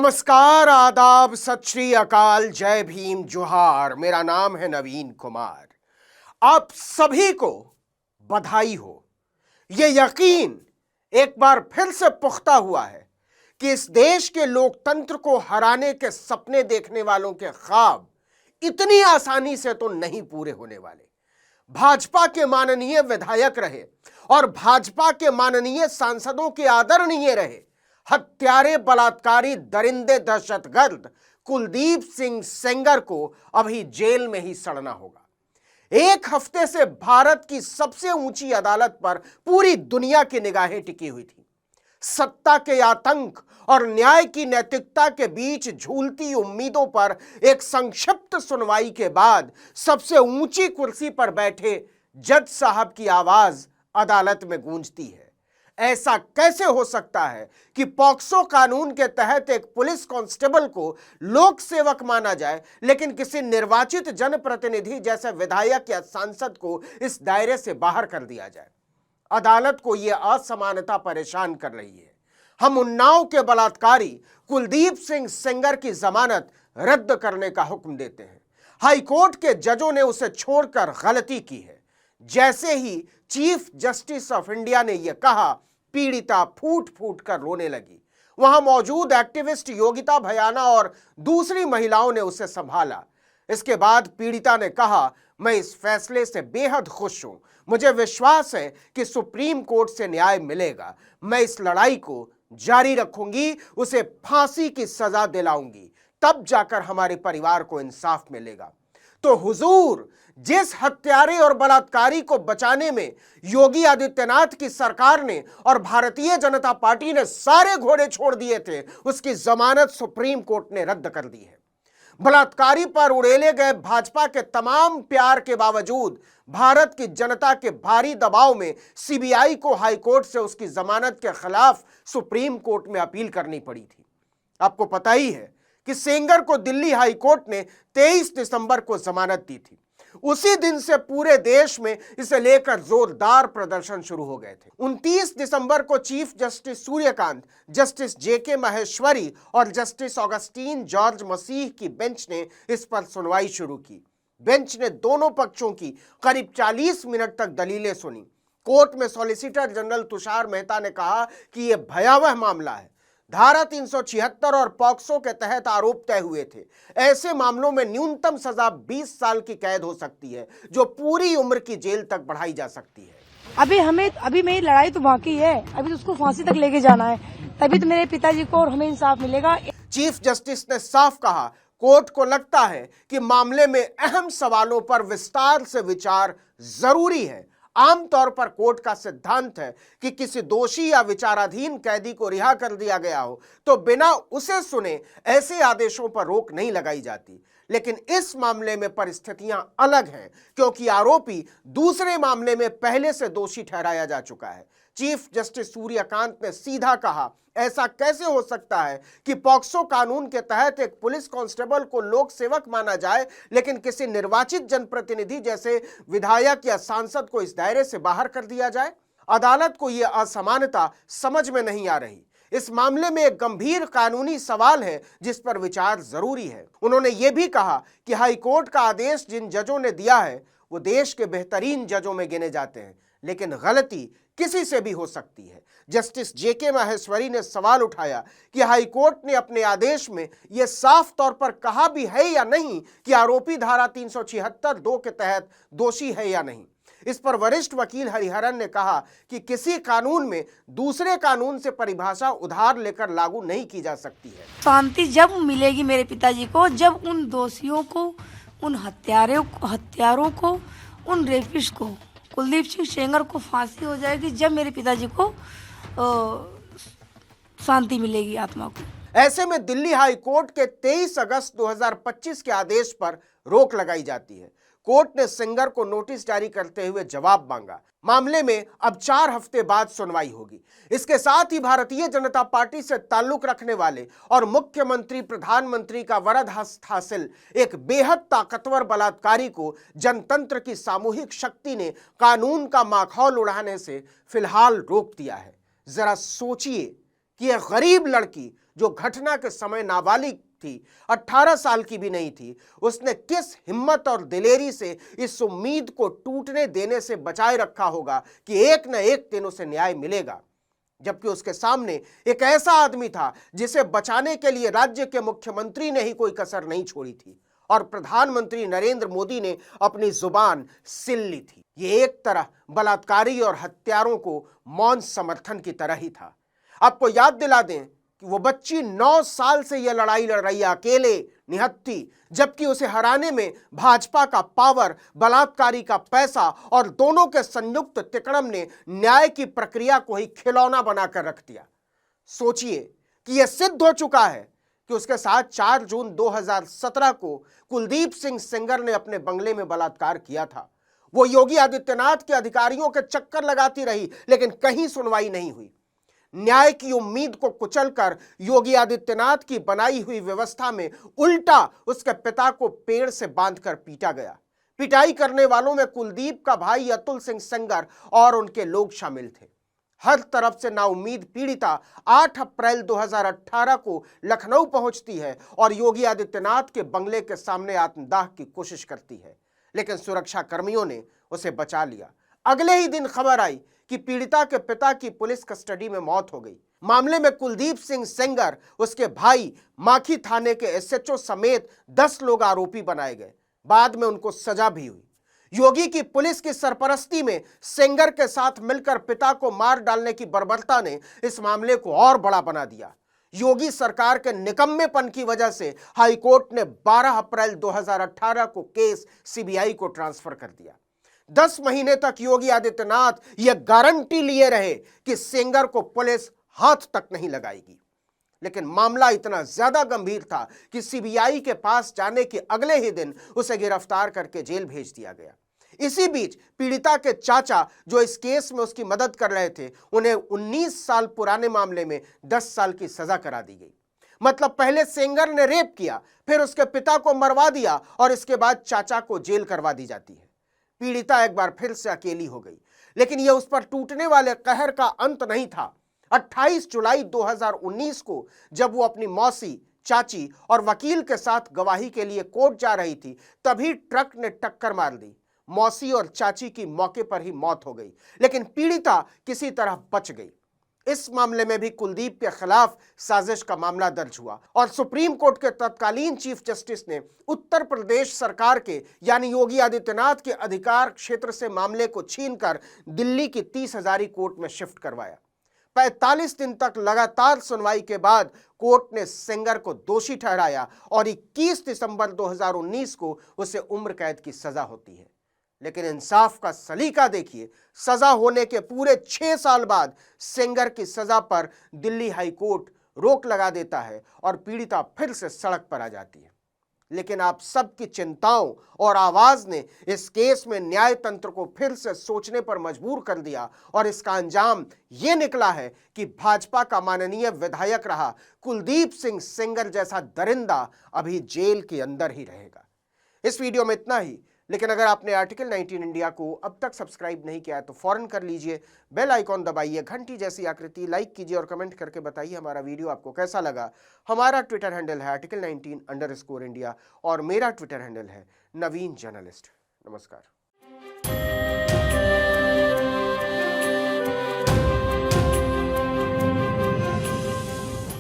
नमस्कार, आदाब, सत श्री अकाल, जय भीम, जोहार। मेरा नाम है नवीन कुमार। आप सभी को बधाई हो। यह यकीन एक बार फिर से पुख्ता हुआ है कि इस देश के लोकतंत्र को हराने के सपने देखने वालों के ख्वाब इतनी आसानी से तो नहीं पूरे होने वाले। भाजपा के माननीय विधायक रहे और भाजपा के माननीय सांसदों के आदरणीय रहे हत्यारे, बलात्कारी, दरिंदे, दहशतगर्द कुलदीप सिंह सेंगर को अभी जेल में ही सड़ना होगा। एक हफ्ते से भारत की सबसे ऊंची अदालत पर पूरी दुनिया की निगाहें टिकी हुई थी। सत्ता के आतंक और न्याय की नैतिकता के बीच झूलती उम्मीदों पर एक संक्षिप्त सुनवाई के बाद सबसे ऊंची कुर्सी पर बैठे जज साहब की आवाज अदालत में गूंजती है। ऐसा कैसे हो सकता है कि पॉक्सो कानून के तहत एक पुलिस कांस्टेबल को लोक सेवक माना जाए, लेकिन किसी निर्वाचित जनप्रतिनिधि जैसे विधायक या सांसद को इस दायरे से बाहर कर दिया जाए? अदालत को यह असमानता परेशान कर रही है। हम उन्नाव के बलात्कारी कुलदीप सिंह सेंगर की जमानत रद्द करने का हुक्म देते हैं। हाईकोर्ट के जजों ने उसे छोड़कर गलती की है। जैसे ही चीफ जस्टिस ऑफ इंडिया ने यह कहा, पीड़िता फूट फूट कर रोने लगी। वहां मौजूद एक्टिविस्ट योगिता भयाना और दूसरी महिलाओं ने उसे संभाला। इसके बाद पीड़िता ने कहा, मैं इस फैसले से बेहद खुश हूं। मुझे विश्वास है कि सुप्रीम कोर्ट से न्याय मिलेगा। मैं इस लड़ाई को जारी रखूंगी, उसे फांसी की सजा दिलाऊंगी, तब जाकर हमारे परिवार को इंसाफ मिलेगा। तो हुजूर, जिस हत्यारे और बलात्कारी को बचाने में योगी आदित्यनाथ की सरकार ने और भारतीय जनता पार्टी ने सारे घोड़े छोड़ दिए थे, उसकी जमानत सुप्रीम कोर्ट ने रद्द कर दी है। बलात्कारी पर उड़ेले गए भाजपा के तमाम प्यार के बावजूद भारत की जनता के भारी दबाव में सीबीआई को हाईकोर्ट से उसकी जमानत के खिलाफ सुप्रीम कोर्ट में अपील करनी पड़ी थी। आपको पता ही है कि सेंगर को दिल्ली हाईकोर्ट ने 23 दिसंबर को जमानत दी थी। उसी दिन से पूरे देश में इसे लेकर जोरदार प्रदर्शन शुरू हो गए थे। 29 दिसंबर को चीफ जस्टिस सूर्यकांत, जस्टिस जेके महेश्वरी और जस्टिस ऑगस्टीन जॉर्ज मसीह की बेंच ने इस पर सुनवाई शुरू की। बेंच ने दोनों पक्षों की करीब 40 मिनट तक दलीलें सुनी। कोर्ट में सॉलिसिटर जनरल तुषार मेहता ने कहा कि यह भयावह मामला है। धारा 376 और पॉक्सो के तहत आरोप तय हुए थे। ऐसे मामलों में न्यूनतम सजा 20 साल की कैद हो सकती है, जो पूरी उम्र की जेल तक बढ़ाई जा सकती है। अभी मेरी लड़ाई तो बाकी है। अभी तो उसको फांसी तक लेके जाना है, तभी तो मेरे पिताजी को और हमें इंसाफ मिलेगा। चीफ जस्टिस ने साफ कहा, कोर्ट को लगता है कि मामले में अहम सवालों पर विस्तार से विचार जरूरी है। आमतौर पर कोर्ट का सिद्धांत है कि किसी दोषी या विचाराधीन कैदी को रिहा कर दिया गया हो तो बिना उसे सुने ऐसे आदेशों पर रोक नहीं लगाई जाती। लेकिन इस मामले में परिस्थितियां अलग हैं, क्योंकि आरोपी दूसरे मामले में पहले से दोषी ठहराया जा चुका है। चीफ जस्टिस सूर्यकांत ने सीधा कहा, ऐसा कैसे हो सकता है कि पॉक्सो कानून के तहत एक पुलिस कांस्टेबल को लोक सेवक माना जाए, लेकिन किसी निर्वाचित जनप्रतिनिधि जैसे विधायक या सांसद को इस दायरे से बाहर कर दिया जाए? अदालत को यह असमानता समझ में नहीं आ रही। इस मामले में एक गंभीर कानूनी सवाल है जिस पर विचार जरूरी है। उन्होंने यह भी कहा कि हाईकोर्ट का आदेश जिन जजों ने दिया है वो देश के बेहतरीन जजों में गिने जाते हैं, लेकिन गलती किसी से भी हो सकती है। जस्टिस जेके महेश्वरी ने सवाल उठाया कि हाईकोर्ट ने अपने आदेश में यह साफ तौर पर कहा भी है या नहीं कि आरोपी धारा 376(2) के तहत दोषी है या नहीं। इस पर वरिष्ठ वकील हरिहरन ने कहा कि किसी कानून में दूसरे कानून से परिभाषा उधार लेकर लागू नहीं की जा सकती है। शांति जब मिलेगी मेरे पिताजी को, जब उन दोषियों को, उन हत्यारों को, उन रेपिस्ट को, कुलदीप सिंह सेंगर को फांसी हो जाएगी, जब मेरे पिताजी को शांति मिलेगी आत्मा को। ऐसे में दिल्ली हाई कोर्ट के 23 अगस्त 2025 के आदेश पर रोक लगाई जाती है। कोर्ट ने सेंगर को नोटिस जारी करते हुए जवाब मांगा। मामले में अब 4 हफ्ते बाद सुनवाई होगी। इसके साथ ही भारतीय जनता पार्टी से ताल्लुक रखने वाले और मुख्यमंत्री प्रधानमंत्री का वरद हस्त हासिल एक बेहद ताकतवर बलात्कारी को जनतंत्र की सामूहिक शक्ति ने कानून का माखौल उड़ाने से फिलहाल रोक दिया है। जरा सोचिए कि यह गरीब लड़की जो घटना के समय नाबालिग थी, 18 साल की भी नहीं थी, उसने किस हिम्मत और दिलेरी से इस उम्मीद को टूटने देने से बचाए रखा होगा कि एक न एक दिन उसे न्याय मिलेगा। जबकि उसके सामने एक ऐसा आदमी था जिसे बचाने के लिए राज्य के मुख्यमंत्री ने ही कोई कसर नहीं छोड़ी थी और प्रधानमंत्री नरेंद्र मोदी ने अपनी जुबान सिल ली थी। ये एक तरह बलात्कारी और हत्यारों को मौन समर्थन की तरह ही था। आपको याद दिला दें कि वो बच्ची 9 साल से यह लड़ाई लड़ रही है, अकेले निहत्थी, जबकि उसे हराने में भाजपा का पावर, बलात्कारी का पैसा और दोनों के संयुक्त तिकड़म ने न्याय की प्रक्रिया को ही खिलौना बनाकर रख दिया। सोचिए कि यह सिद्ध हो चुका है कि उसके साथ 4 जून 2017 को कुलदीप सिंह सेंगर ने अपने बंगले में बलात्कार किया था। वो योगी आदित्यनाथ के अधिकारियों के चक्कर लगाती रही, लेकिन कहीं सुनवाई नहीं हुई। न्याय की उम्मीद को कुचलकर योगी आदित्यनाथ की बनाई हुई व्यवस्था में उल्टा उसके पिता को पेड़ से बांधकर पीटा गया। पिटाई करने वालों में कुलदीप का भाई अतुल सिंह सेंगर और उनके लोग शामिल थे। हर तरफ से नाउम्मीद पीड़िता 8 अप्रैल 2018 को लखनऊ पहुंचती है और योगी आदित्यनाथ के बंगले के सामने आत्मदाह की कोशिश करती है, लेकिन सुरक्षा कर्मियों ने उसे बचा लिया। अगले ही दिन खबर आई कि पीड़िता के पिता की पुलिस कस्टडी में मौत हो गई। मामले में कुलदीप सिंह सेंगर, उसके भाई, माखी थाने के एसएचओ समेत 10 लोग आरोपी बनाए गए। बाद में उनको सजा भी हुई। योगी की पुलिस की सरपरस्ती में सेंगर के साथ मिलकर पिता को मार डालने की बर्बरता ने इस मामले को और बड़ा बना दिया। योगी सरकार के निकम्मेपन की वजह से हाईकोर्ट ने 12 अप्रैल 2018 को केस सीबीआई को ट्रांसफर कर दिया। 10 महीने तक योगी आदित्यनाथ यह गारंटी लिए रहे कि सेंगर को पुलिस हाथ तक नहीं लगाएगी, लेकिन मामला इतना ज्यादा गंभीर था कि सीबीआई के पास जाने के अगले ही दिन उसे गिरफ्तार करके जेल भेज दिया गया। इसी बीच पीड़िता के चाचा, जो इस केस में उसकी मदद कर रहे थे, उन्हें 19 साल पुराने मामले में 10 साल की सजा करा दी गई। मतलब पहले सेंगर ने रेप किया, फिर उसके पिता को मरवा दिया और इसके बाद चाचा को जेल करवा दी जाती है। पीड़िता एक बार फिर से अकेली हो गई, लेकिन यह उस पर टूटने वाले कहर का अंत नहीं था। 28 जुलाई 2019 को जब वो अपनी मौसी, चाची और वकील के साथ गवाही के लिए कोर्ट जा रही थी, तभी ट्रक ने टक्कर मार दी। मौसी और चाची की मौके पर ही मौत हो गई, लेकिन पीड़िता किसी तरह बच गई। इस मामले में भी कुलदीप के खिलाफ साजिश का मामला दर्ज हुआ और सुप्रीम कोर्ट के तत्कालीन चीफ जस्टिस ने उत्तर प्रदेश सरकार के यानी योगी आदित्यनाथ के अधिकार क्षेत्र से मामले को छीनकर दिल्ली की 30 हजारी कोर्ट में शिफ्ट करवाया। 45 दिन तक लगातार सुनवाई के बाद कोर्ट ने सेंगर को दोषी ठहराया और 21 दिसंबर 2019 को उसे उम्र कैद की सजा होती है। लेकिन इंसाफ का सलीका देखिए, सजा होने के पूरे 6 साल बाद सेंगर की सजा पर दिल्ली हाई कोर्ट रोक लगा देता है और पीड़िता फिर से सड़क पर आ जाती है। लेकिन आप सबकी चिंताओं और आवाज ने इस केस में न्याय तंत्र को फिर से सोचने पर मजबूर कर दिया और इसका अंजाम ये निकला है कि भाजपा का माननीय विधायक रहा कुलदीप सिंह सेंगर जैसा दरिंदा अभी जेल के अंदर ही रहेगा। इस वीडियो में इतना ही, लेकिन अगर आपने आर्टिकल 19 इंडिया को अब तक सब्सक्राइब नहीं किया है तो फौरन कर लीजिए। बेल आइकॉन दबाइए, घंटी जैसी आकृति लाइक कीजिए और कमेंट करके बताइए हमारा वीडियो आपको कैसा लगा। हमारा ट्विटर हैंडल है article19_India और मेरा ट्विटर हैंडल है नवीन जर्नलिस्ट। नमस्कार।